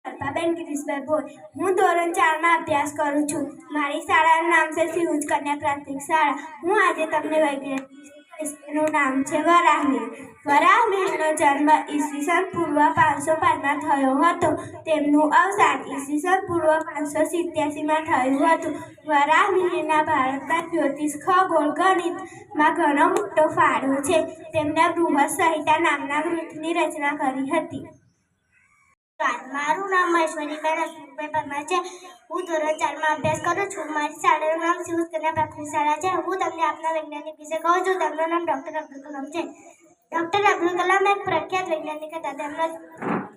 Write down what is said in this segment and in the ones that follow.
અલ્પાબેન ગિરીશભાઈ ભોઈ. હું ધોરણ 4માં અભ્યાસ કરું છું. મારી શાળાનું નામ છે શ્રી ઉચ્ચ કન્યા પ્રાથમિક શાળા. હું આજે તમને વૈજ્ઞાનિકનું નામ છે વરાહમિહિર. વરાહમિહિરનો જન્મ ઈસવીસન પૂર્વ 505માં થયો હતો. તેમનું અવસાન ઈસવીસન પૂર્વ 587માં થયું હતું. વરાહમિહિરના ભારતના જ્યોતિષ, ખગોળ, ગણિતમાં ઘણો મોટો ફાળો છે. તેમણે બૃહદ સંહિતા નામના ગ્રંથની રચના કરી હતી. મારું નામ મહેશ્વરીબેન હસમુખભાઈ પરમાર છે. હું ધોરણ 4માં અભ્યાસ કરું છું. મારી શાળાનું નામ શ્રી ઉચ્ચ કન્યા પ્રાથમિક શાળા છે. હું તમને આપના વૈજ્ઞાનિક વિશે કહું છું. તેમનું નામ ડૉક્ટર અબ્દુલ કલામ છે. ડૉક્ટર અબ્દુલ કલામ એક પ્રખ્યાત વૈજ્ઞાનિક હતા. તેમના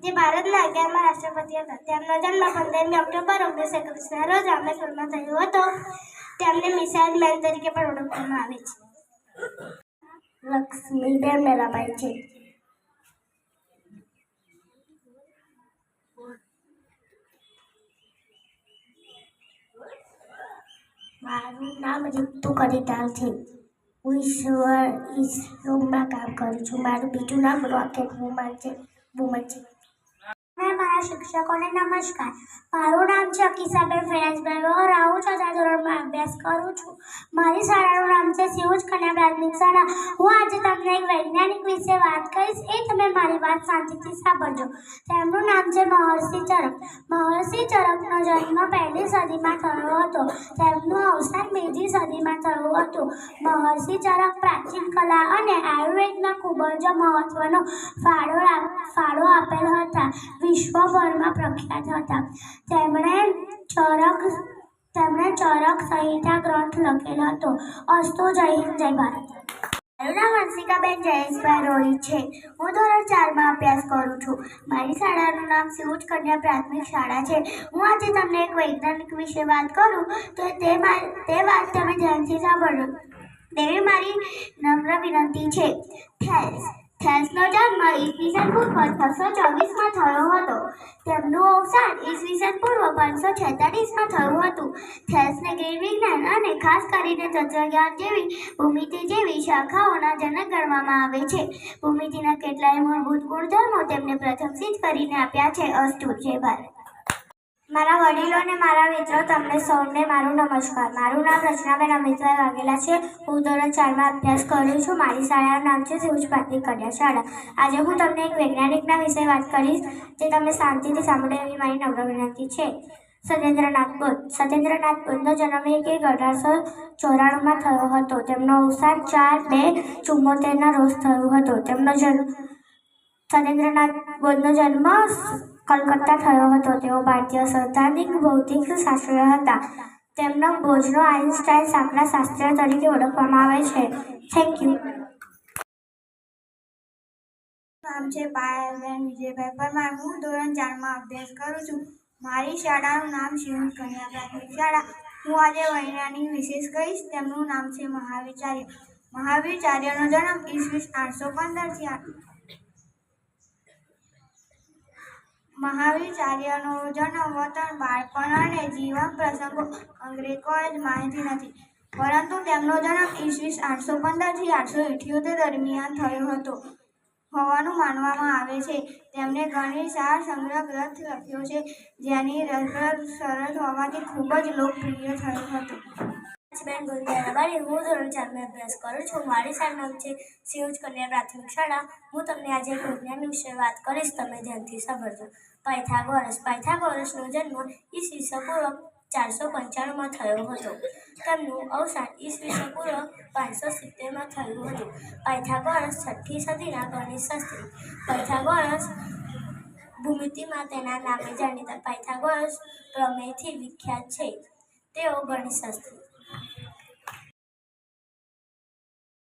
જે ભારતના 11મા રાષ્ટ્રપતિ હતા. તેમનો જન્મ 15મી ઓક્ટોબર 1921ના રોજ રામેશ્વરમાં થયો હતો. તેમને મિસાઇલ મેન તરીકે પણ ઓળખવામાં આવે છે. લક્ષ્મીબેન મેલાભાઈ છે. મારું નામ રીતુ કડીટાલ છે. હું ઈસરોમાં કામ કરું છું. મારું બીજું નામ રોકેટ વુમન છે. મારા શિક્ષકોને નમસ્કાર. મારું નામ છે અકીસાબેન ફૈયાઝભાઈ વોરા. હું 6થા ધોરણમાં અભ્યાસ કરું છું. મારી શાળાનું નામ છે શ્રી ઉચ્ચ કન્યા પ્રાથમિક શાળા. હું આજે તમને એક વૈજ્ઞાનિક વિશે વાત કહીશ. એ તમે મારી વાત શાંતિથી સાંભળજો. તેમનું નામ છે મહર્ષિ ચરક. મહર્ષિ ચરકનો જન્મ 1લી સદીમાં થયો હતો. તેમનું અવસાન 2જી સદીમાં થયું હતું. મહર્ષિ ચરક પ્રાચીન કલા અને આયુર્વેદમાં ખૂબ જ મહત્વનો ફાળો આપેલ હતા. વિશ્વભરમાં પ્રખ્યાત હતા. તેમણે ચરક સંહિતા ગ્રંથ લખેલો હતો. અસ્તુ. જય હિન્દ, જય ભારત. મારું નામ હંસિકાબેન જયેશભાઈ રોહિત છે. હું ધોરણ 4માં અભ્યાસ કરું છું. મારી શાળાનું નામ શ્રી ઉચ્ચ કન્યા પ્રાથમિક શાળા છે. હું આજે તમને એક વૈજ્ઞાનિક વિશે વાત કરું તો તે વાત તમે ધ્યાનથી સાંભળો. તેવી મારી નમ્ર વિનંતી છે. થેલ્સનો જન્મ ઈસવીસન પૂર્વ 624માં થયો હતો. તેમનું અવસાન ઈસવીસન પૂર્વ 546માં થયું હતું. થેલ્સને ગૃહ વિજ્ઞાન અને ખાસ કરીને તત્વજ્ઞાન જેવી ભૂમિતિ જેવી શાખાઓના જનક ગણવામાં આવે છે. ભૂમિતિના કેટલાય મૂળભૂત ગુણધર્મો તેમને પ્રથમ સિદ્ધ કરીને આપ્યા છે. અસ્તુ. જય ભારત. મારા વડીલો અને મારા મિત્રો, તમને સૌને મારું નમસ્કાર. મારું નામ રચનાબેન અમિતભાઈ વાઘેલા છે. હું ધોરણ 4માં અભ્યાસ કરું છું. મારી શાળાનું નામ છે શ્રી ઉચ્ચ પ્રાથમિક કન્યા શાળા. આજે હું તમને એક વૈજ્ઞાનિકના વિશે વાત કરીશ, જે તમે શાંતિથી સાંભળો એવી મારી નમ્ર વિનંતી છે. સત્યેન્દ્રનાથ બોઝ. સત્યેન્દ્રનાથ બોઝનો જન્મ 1894માં થયો હતો. તેમનો અવસાન 4/2/74ના રોજ થયું હતું. સત્યેન્દ્રનાથ બોઝનો જન્મ કલકત્તા થયો હતો. તેઓ ભારતીય સૈદ્ધાંતિક ભૌતિક શાસ્ત્રી હતા. તેમનો બોઝનો આઇન્સ્ટાઇન સાંકડા શાસ્ત્રી તરીકે ઓળખવામાં આવે છે. Thank you. નામ છે પાયલબેન વિજયભાઈ પરમાર. હું ધોરણ 4માં અભ્યાસ કરું છું. મારી શાળાનું નામ શ્રી ઉચ્ચ કન્યા પ્રાથમિક શાળા. હું આજે વૈજ્ઞાનિક વિશેષ કહીશ. તેમનું નામ છે મહાવીરચાર્ય. મહાવીરચાર્યનો જન્મ ઈસવીસન 815 મહાવીરચાર્યનો જન્મ, વતન, બાળપણ અને જીવન પ્રસંગો અંગે કોઈ જ માહિતી નથી, પરંતુ તેમનો જન્મ ઈસવીસન 815થી 878 દરમિયાન થયો હતો હોવાનું માનવામાં આવે છે. તેમણે ગણિત સાર સંગ્રહ ગ્રંથ લખ્યો છે, જેની રસપ્રદ સરસ હોવાથી ખૂબ જ લોકપ્રિય થયો હતો. હું ધોરણ 4માં અભ્યાસ કરું છું. મારી શાળાનું નામ છે શ્રી ઉચ્ચ કન્યા પ્રાથમિક શાળા. હું તમને આજે વિજ્ઞાન વિશે વાત કરીશ. તમે ધ્યાનથી સાંભળજો. પાયથાગોરસનો જન્મ ઈસવીસન પૂર્વ 495માં થયો હતો. તેમનું અવસાન ઈસવીસન પૂર્વ 570માં થયું હતું. પાયથાગોરસ 6ઠ્ઠી સદીના ગણિતશાસ્ત્રી. પાયથાગોરસ ભૂમિતિમાં તેના નામે જાણીતા પાયથાગોરસ પ્રમેયથી વિખ્યાત છે. તેઓ ગણિતશાસ્ત્રી